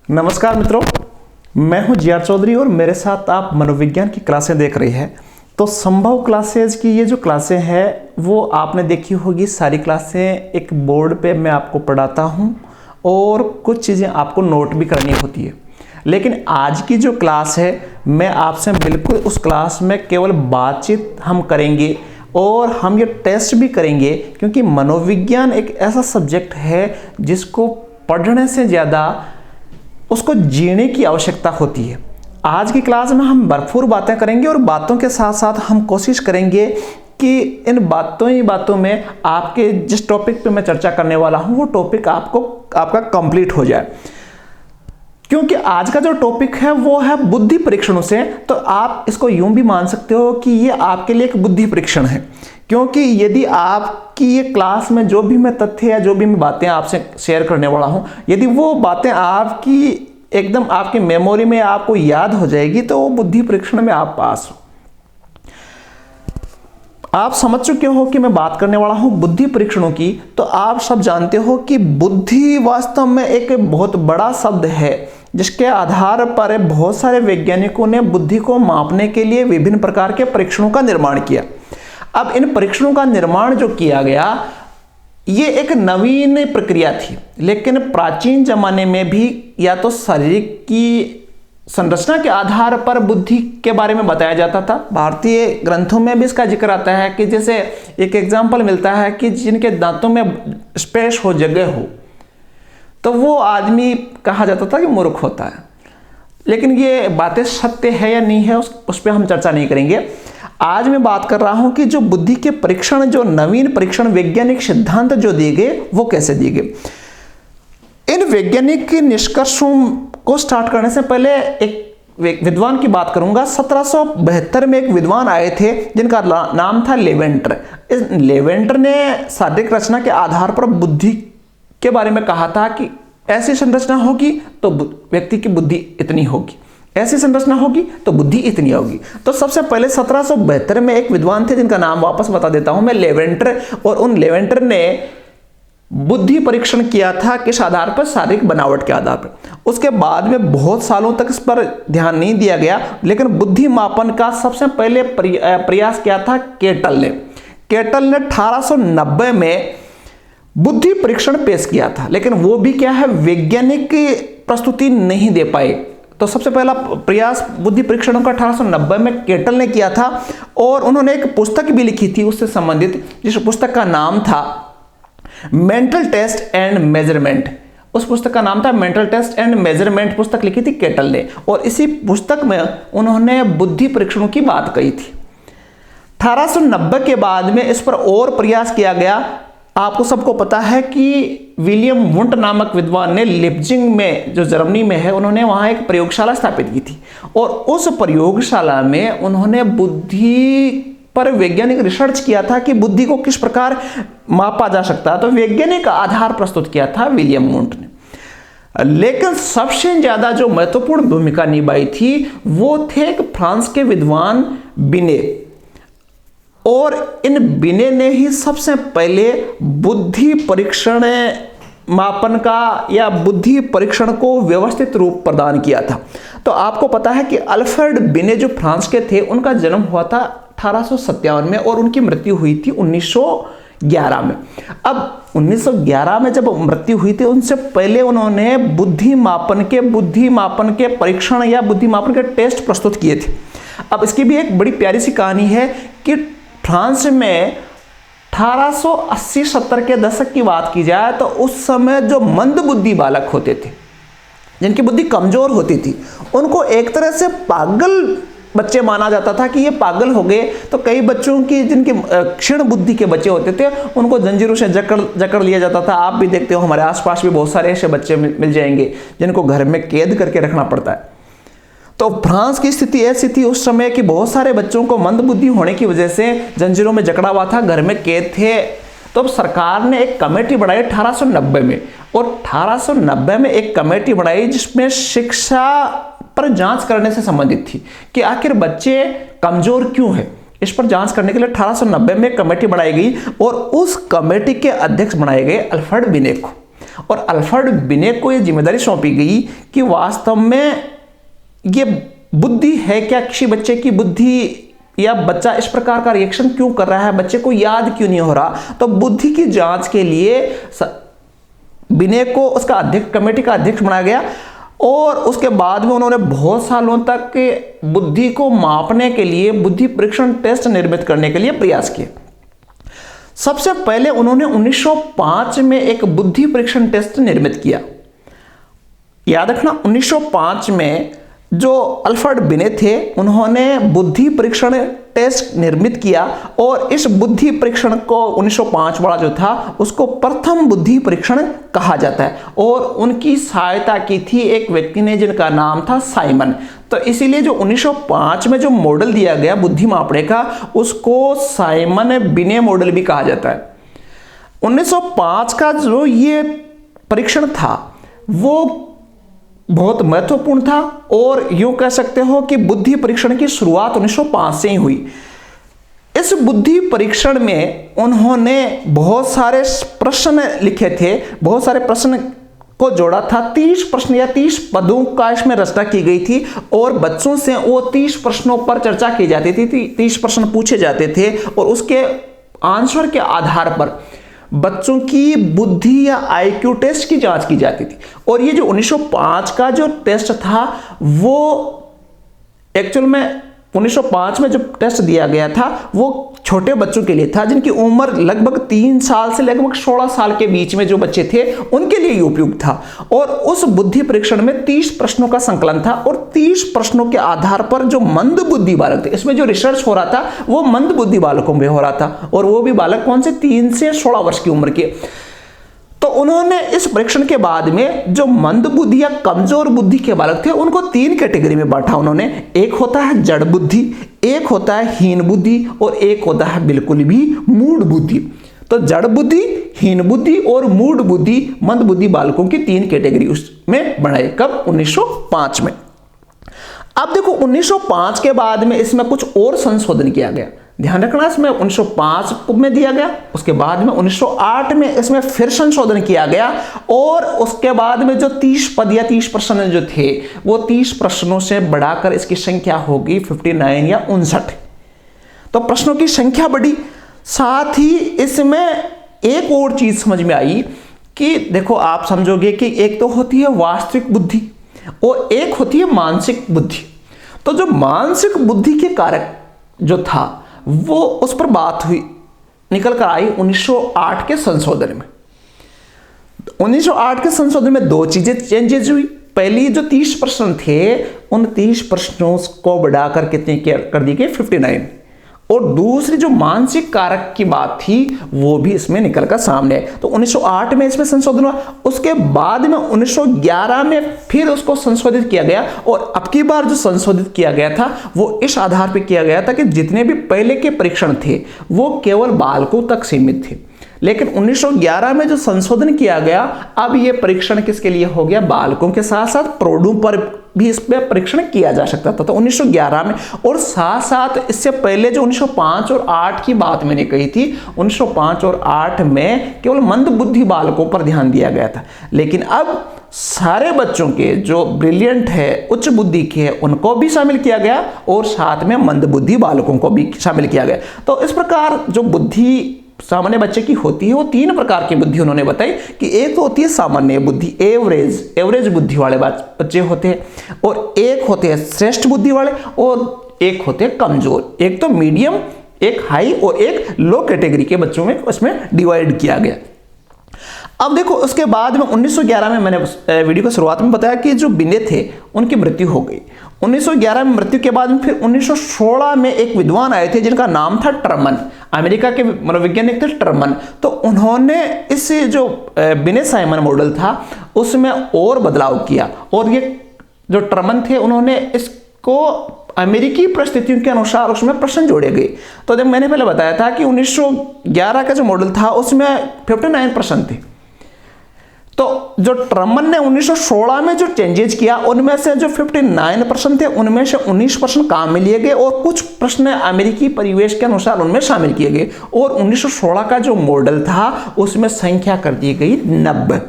नमस्कार मित्रों, मैं हूं जिया चौधरी और मेरे साथ आप मनोविज्ञान की क्लासें देख रहे हैं। तो संभव क्लासेज की ये जो क्लासें हैं वो आपने देखी होगी। सारी क्लासें एक बोर्ड पे मैं आपको पढ़ाता हूं और कुछ चीज़ें आपको नोट भी करनी होती है। लेकिन आज की जो क्लास है मैं आपसे बिल्कुल उस क्लास में केवल बातचीत हम करेंगे और हम ये टेस्ट भी करेंगे, क्योंकि मनोविज्ञान एक ऐसा सब्जेक्ट है जिसको पढ़ने से ज़्यादा उसको जीने की आवश्यकता होती है। आज की क्लास में हम भरपूर बातें करेंगे और बातों के साथ साथ हम कोशिश करेंगे कि इन बातों में आपके जिस टॉपिक पे मैं चर्चा करने वाला हूं वो टॉपिक आपका कंप्लीट हो जाए। क्योंकि आज का जो टॉपिक है वो है बुद्धि परीक्षणों से, तो आप इसको यूं भी मान सकते हो कि ये आपके लिए एक बुद्धि परीक्षण है। क्योंकि यदि आपकी ये क्लास में जो भी मैं तथ्य या जो भी मैं बातें आपसे शेयर करने वाला हूं, यदि वो बातें आपकी एकदम आपकी मेमोरी में आपको याद हो जाएगी तो वो बुद्धि परीक्षण में आप पास हो। आप समझ चुके हो कि मैं बात करने वाला हूं बुद्धि परीक्षणों की। तो आप सब जानते हो कि बुद्धि वास्तव में एक बहुत बड़ा शब्द है जिसके आधार पर बहुत सारे वैज्ञानिकों ने बुद्धि को मापने के लिए विभिन्न प्रकार के परीक्षणों का निर्माण किया। अब इन परीक्षणों का निर्माण जो किया गया ये एक नवीन प्रक्रिया थी, लेकिन प्राचीन जमाने में भी या तो शरीर की संरचना के आधार पर बुद्धि के बारे में बताया जाता था। भारतीय ग्रंथों में भी इसका जिक्र आता है कि जैसे एक एग्जाम्पल मिलता है कि जिनके दांतों में स्पेस हो, जगह हो, तो वो आदमी कहा जाता था कि मूर्ख होता है। लेकिन ये बातें सत्य है या नहीं है उस पर हम चर्चा नहीं करेंगे। आज मैं बात कर रहा हूं कि जो बुद्धि के परीक्षण, जो नवीन परीक्षण वैज्ञानिक सिद्धांत जो दिए गए वो कैसे दिए गए। इन वैज्ञानिक निष्कर्षों को स्टार्ट करने से पहले एक विद्वान की बात करूंगा। 1772 में एक विद्वान आए थे जिनका नाम था लेवेंटर। इस लेवेंटर ने शारीरिक रचना के आधार पर बुद्धि के बारे में कहा था कि ऐसी संरचना होगी तो व्यक्ति की बुद्धि इतनी होगी, ऐसी संरचना होगी तो बुद्धि इतनी होगी। तो सबसे पहले 1772 में एक विद्वान थे जिनका नाम वापस बता देता हूं मैं, लेवेंटर। और उन लेवेंटर ने बुद्धि परीक्षण किया था किस आधार पर? शारीरिक बनावट के आधार पर। उसके बाद में बहुत सालों तक इस पर ध्यान नहीं दिया गया, लेकिन बुद्धि मापन का सबसे पहले प्रयास किया था केटल ने। केटल ने 1890 में बुद्धि परीक्षण पेश किया था, लेकिन वो भी क्या है, वैज्ञानिक प्रस्तुति नहीं दे पाए। तो सबसे पहला प्रयास बुद्धि परीक्षणों का 1890 में केटल ने किया था और उन्होंने एक पुस्तक भी लिखी थी उससे संबंधित, जिस पुस्तक का नाम था मेंटल टेस्ट एंड मेजरमेंट। उस पुस्तक का नाम था मेंटल टेस्ट एंड मेजरमेंट, पुस्तक लिखी थी केटल ने। और इसी पुस्तक में उन्होंने बुद्धि परीक्षणों की बात कही थी। 1890 के बाद में इस पर और प्रयास किया गया। आपको सबको पता है कि विलियम वुंट नामक विद्वान ने लिप्जिंग में, जो जर्मनी में है, उन्होंने वहां एक प्रयोगशाला स्थापित की थी और उस प्रयोगशाला में उन्होंने बुद्धि पर वैज्ञानिक रिसर्च किया था कि बुद्धि को किस प्रकार मापा जा सकता है। तो वैज्ञानिक आधार प्रस्तुत किया था विलियम वुंट ने। लेकिन सबसे ज्यादा जो महत्वपूर्ण भूमिका निभाई थी वो थे एक फ्रांस के विद्वान बिने। और इन बिने ने ही सबसे पहले बुद्धि परीक्षण मापन का या बुद्धि परीक्षण को व्यवस्थित रूप प्रदान किया था। तो आपको पता है कि अल्फ्रेड बिने जो फ्रांस के थे, उनका जन्म हुआ था 1857 में और उनकी मृत्यु हुई थी 1911 में। अब 1911 में जब मृत्यु हुई थी, उनसे पहले उन्होंने बुद्धि मापन के परीक्षण या बुद्धि मापन के टेस्ट प्रस्तुत किए थे। अब इसकी भी एक बड़ी प्यारी सी कहानी है कि फ्रांस में 1880-70 के दशक की बात की जाए तो उस समय जो मंद बुद्धि बालक होते थे, जिनकी बुद्धि कमजोर होती थी, उनको एक तरह से पागल बच्चे माना जाता था कि ये पागल हो गए। तो कई बच्चों की जिनकी क्षीण बुद्धि के बच्चे होते थे उनको जंजीरों से जकड़ लिया जाता था। आप भी देखते हो हमारे आसपास भी बहुत सारे ऐसे बच्चे मिल जाएंगे जिनको घर में कैद करके रखना पड़ता है। तो फ्रांस की स्थिति ऐसी थी उस समय कि बहुत सारे बच्चों को मंदबुद्धि होने की वजह से जंजीरों में जकड़ा हुआ था, घर में कैद थे। तो अब सरकार ने एक कमेटी बनाई 1890 में, और 1890 में एक कमेटी बनाई जिसमें शिक्षा पर जांच करने से संबंधित थी कि आखिर बच्चे कमजोर क्यों हैं। इस पर जांच करने के लिए 1890 में कमेटी बनाई गई और उस कमेटी के अध्यक्ष बनाए गए अल्फ्रेड बिने को। और अल्फ्रेड बिनेट को ये जिम्मेदारी सौंपी गई कि वास्तव में ये बुद्धि है क्या, किसी बच्चे की बुद्धि या बच्चा इस प्रकार का रिएक्शन क्यों कर रहा है, बच्चे को याद क्यों नहीं हो रहा। तो बुद्धि की जांच के लिए बिनेट को उसका अध्यक्ष, कमेटी का अध्यक्ष बनाया गया और उसके बाद में उन्होंने बहुत सालों तक बुद्धि को मापने के लिए बुद्धि परीक्षण टेस्ट निर्मित करने के लिए प्रयास किए। सबसे पहले उन्होंने 1905 में एक बुद्धि परीक्षण टेस्ट निर्मित किया। याद रखना 1905 में जो अल्फ्रेड बिनेट थे उन्होंने बुद्धि परीक्षण टेस्ट निर्मित किया और इस बुद्धि परीक्षण को 1905 वाला जो था उसको प्रथम बुद्धि परीक्षण कहा जाता है और उनकी सहायता की थी एक व्यक्ति ने जिनका नाम था साइमन। तो इसीलिए जो 1905 में जो मॉडल दिया गया बुद्धि मापने का उसको साइमन बिने मॉडल भी कहा जाता है। 1905 का जो ये परीक्षण था वो बहुत महत्वपूर्ण था और यूं कह सकते हो कि बुद्धि परीक्षण की शुरुआत 1905 से ही हुई। इस बुद्धि परीक्षण में उन्होंने बहुत सारे प्रश्न लिखे थे, बहुत सारे प्रश्न को जोड़ा था। 30 प्रश्न या 30 पदों का इसमें रचना की गई थी और बच्चों से वो 30 प्रश्नों पर चर्चा की जाती थी। 30 प्रश्न पूछे जाते थे और उसके आंसर के आधार पर बच्चों की बुद्धि या आईक्यू टेस्ट की जांच की जाती थी। और ये जो 1905 का जो टेस्ट था वो एक्चुअल में 1905 में जो टेस्ट दिया गया था वो छोटे बच्चों के लिए था जिनकी उम्र लगभग 3 साल से लगभग 16 साल के बीच में जो बच्चे थे उनके लिए उपयुक्त था। और उस बुद्धि परीक्षण में 30 प्रश्नों का संकलन था और 30 प्रश्नों के आधार पर जो मंद बुद्धि बालक थे, इसमें जो रिसर्च हो रहा था वो मंद बुद्धि बालकों में हो रहा था और वो भी बालक कौन से 3 से 16 वर्ष की उम्र के। तो उन्होंने इस परीक्षण के बाद में जो मंद बुद्धि या कमजोर बुद्धि के बालक थे उनको 3 कैटेगरी में बांटा उन्होंने। एक होता है जड़ बुद्धि, एक होता है हीन बुद्धि और एक होता है बिल्कुल भी मूढ़ बुद्धि। तो जड़ बुद्धि, हीन बुद्धि और मूढ़ बुद्धि मंद बुद्धि बालकों की 3 कैटेगरी उसमें बनाई। कब? 1905 में। अब देखो 1905 के बाद में इसमें कुछ और संशोधन किया गया। ध्यान रखना इसमें 1905 में दिया गया, उसके बाद में 1908 में इसमें फिर संशोधन किया गया और उसके बाद में जो 30 पद या 30 प्रश्न जो थे वो 30 प्रश्नों से बढ़ाकर इसकी संख्या होगी 59 या 59। तो प्रश्नों की संख्या बढ़ी। साथ ही इसमें एक और चीज समझ में आई कि देखो आप समझोगे कि एक तो होती है वास्तविक बुद्धि और एक होती है मानसिक बुद्धि। तो जो मानसिक बुद्धि के कारक जो था वो उस पर बात हुई, निकल कर आई 1908 के संशोधन में। 1908 के संशोधन में 2 चीजें चेंजेस हुई। पहली जो 30 प्रश्न थे उन 30 प्रश्नों को बढ़ाकर कितने कर दी गई 59 और दूसरी जो मानसिक कारक की बात थी वो भी इसमें निकल कर सामने है। तो 1908 में इसमें संशोधन हुआ, उसके बाद में 1911 में फिर उसको संशोधित किया गया और अब की बार जो संशोधित किया गया था वो इस आधार पर किया गया था कि जितने भी पहले के परीक्षण थे वो केवल बालकों तक सीमित थे, लेकिन 1911 में जो संशोधन किया गया अब ये परीक्षण किसके लिए हो गया, बालकों के साथ साथ प्रौढ़ों पर भी इस पे परीक्षण किया जा सकता था। तो 1911 में और साथ साथ इससे पहले जो 1905 और 8 की बात मैंने कही थी, 1905 और 8 में केवल मंद बुद्धि बालकों पर ध्यान दिया गया था, लेकिन अब सारे बच्चों के जो ब्रिलियंट है, उच्च बुद्धि के है, उनको भी शामिल किया गया और साथ में मंद बुद्धि बालकों को भी शामिल किया गया। तो इस प्रकार जो बुद्धि सामान्य बच्चे की होती है वो 3 प्रकार की बुद्धि उन्होंने बताई कि एक तो होती है सामान्य बुद्धि, एवरेज बुद्धि वाले बच्चे होते हैं और एक होते हैं श्रेष्ठ बुद्धि वाले और एक होते हैं कमजोर। एक तो मीडियम, एक हाई और एक लो कैटेगरी के बच्चों में उसमें डिवाइड किया गया। अब देखो उसके बाद में 1911 में मैंने वीडियो की शुरुआत में बताया कि जो बिनेट थे उनकी मृत्यु हो गई। 1911 में मृत्यु के बाद में फिर 1916 में एक विद्वान आए थे जिनका नाम था टर्मन, अमेरिका के मनोवैज्ञानिक थे टर्मन। तो उन्होंने इस जो बिनेट साइमन मॉडल था उसमें और बदलाव किया और ये जो टर्मन थे उन्होंने इसको अमेरिकी परिस्थितियों के अनुसार उसमें प्रश्न जोड़े गए। तो जब मैंने पहले बताया था कि 1911 का जो मॉडल था उसमें 59 प्रश्न थे, तो जो टर्मन ने 1916 में जो चेंजेस किया उनमें से जो 59 प्रश्न थे उनमें से 19 प्रश्न काम में लिए गए और कुछ प्रश्न अमेरिकी परिवेश के अनुसार उनमें शामिल किए गए और 1916 का जो मॉडल था उसमें संख्या कर दी गई 90।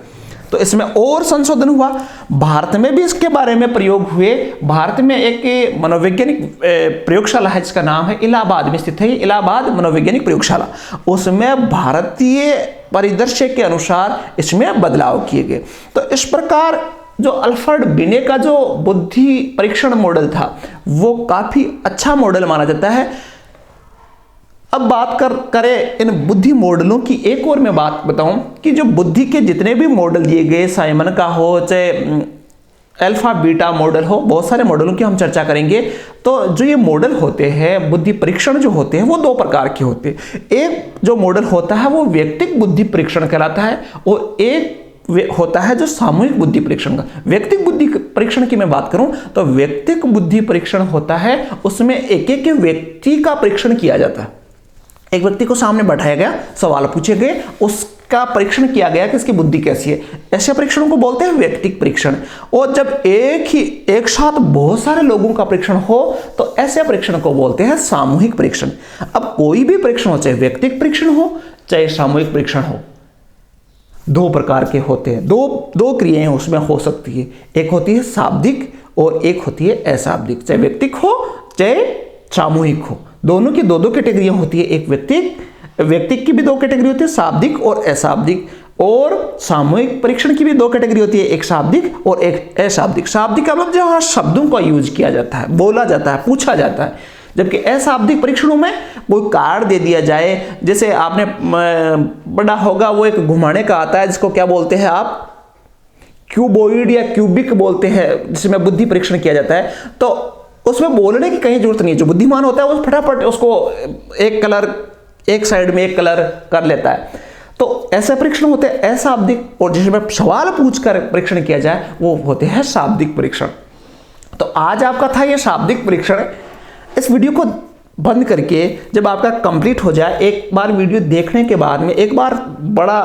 तो इसमें और संशोधन हुआ। भारत में भी इसके बारे में प्रयोग हुए। भारत में एक मनोवैज्ञानिक प्रयोगशाला है जिसका नाम है, इलाहाबाद में स्थित है इलाहाबाद मनोवैज्ञानिक प्रयोगशाला। उसमें भारतीय परिदृश्य के अनुसार इसमें बदलाव किए गए। तो इस प्रकार जो अल्फ्रेड बिने का जो बुद्धि परीक्षण मॉडल था वो काफी अच्छा मॉडल माना जाता है। अब बात करें इन बुद्धि मॉडलों की, एक और मैं बात बताऊं कि जो बुद्धि के जितने भी मॉडल दिए गए, साइमन का हो चाहे अल्फा बीटा मॉडल हो, बहुत सारे मॉडलों की हम चर्चा करेंगे। तो जो ये मॉडल होते हैं, बुद्धि परीक्षण जो होते हैं, वो दो प्रकार के होते हैं। एक जो मॉडल होता है वो व्यक्तिक बुद्धि परीक्षण कहलाता है, और एक होता है जो सामूहिक बुद्धि परीक्षण का। व्यक्तिक बुद्धि परीक्षण की मैं बात करूं तो व्यक्तिक बुद्धि परीक्षण होता है, उसमें एक एक व्यक्ति का परीक्षण किया जाता है। एक व्यक्ति को सामने बैठाया गया, सवाल पूछे गए, उसका परीक्षण किया गया कि इसकी बुद्धि कैसी है। ऐसे परीक्षणों को बोलते हैं व्यक्तिक परीक्षण। और जब एक साथ बहुत सारे लोगों का परीक्षण हो तो ऐसे परीक्षण को बोलते हैं सामूहिक परीक्षण। अब कोई भी परीक्षण हो, चाहे व्यक्तिक परीक्षण हो चाहे सामूहिक परीक्षण हो, दो प्रकार के होते हैं। दो क्रियाएं उसमें हो सकती है। एक होती है शाब्दिक और एक होती है अशाब्दिक। चाहे व्यक्तिक हो चाहे सामूहिक हो, दोनों की दो कैटेगरियां होती है। एक व्यक्तिक की भी दो कैटेगरी होती है, शाब्दिक और अशाब्दिक। और सामूहिक परीक्षण की भी दो कैटेगरी होती है, एक शाब्दिक और एक अशाब्दिक। शाब्दिक का मतलब जहां शब्दों का यूज किया जाता है, बोला जाता है, पूछा जाता है। जबकि अशाब्दिक परीक्षणों में कोई कार्ड दे दिया जाए, जैसे आपने बड़ा होगा वो एक घुमाने का आता है जिसको क्या बोलते हैं आप, क्यूबॉइड या क्यूबिक बोलते हैं, जिसमें बुद्धि परीक्षण किया जाता है। तो उसमें बोलने की कहीं जरूरत नहीं है। जो बुद्धिमान होता है वो फटाफट उसको एक कलर, एक साइड में एक कलर कर लेता है। तो ऐसे परीक्षण होते हैं अशाब्दिक, और जिसमें सवाल पूछकर परीक्षण किया जाए वो होते हैं शाब्दिक परीक्षण। तो आज आपका था ये शाब्दिक परीक्षण। इस वीडियो को बंद करके जब आपका कंप्लीट हो जाए, एक बार वीडियो देखने के बाद में एक बार बड़ा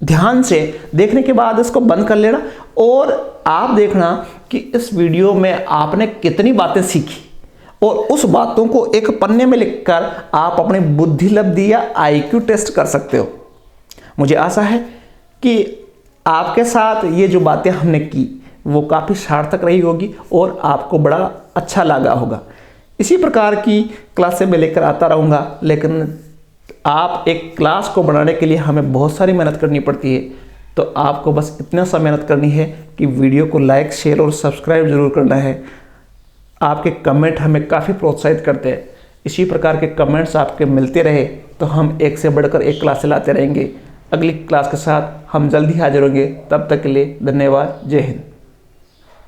ध्यान से देखने के बाद इसको बंद कर लेना, और आप देखना कि इस वीडियो में आपने कितनी बातें सीखी, और उस बातों को एक पन्ने में लिखकर आप अपनी बुद्धि लब्धि या IQ टेस्ट कर सकते हो। मुझे आशा है कि आपके साथ ये जो बातें हमने की वो काफ़ी सार्थक रही होगी और आपको बड़ा अच्छा लगा होगा। इसी प्रकार की क्लासें मैं लेकर आता रहूँगा, लेकिन आप एक क्लास को बनाने के लिए हमें बहुत सारी मेहनत करनी पड़ती है। तो आपको बस इतना सा मेहनत करनी है कि वीडियो को लाइक, शेयर और सब्सक्राइब जरूर करना है। आपके कमेंट हमें काफ़ी प्रोत्साहित करते हैं। इसी प्रकार के कमेंट्स आपके मिलते रहे तो हम एक से बढ़कर एक क्लास लाते रहेंगे। अगली क्लास के साथ हम जल्दी हाजिर होंगे। तब तक के लिए धन्यवाद। जय हिंद।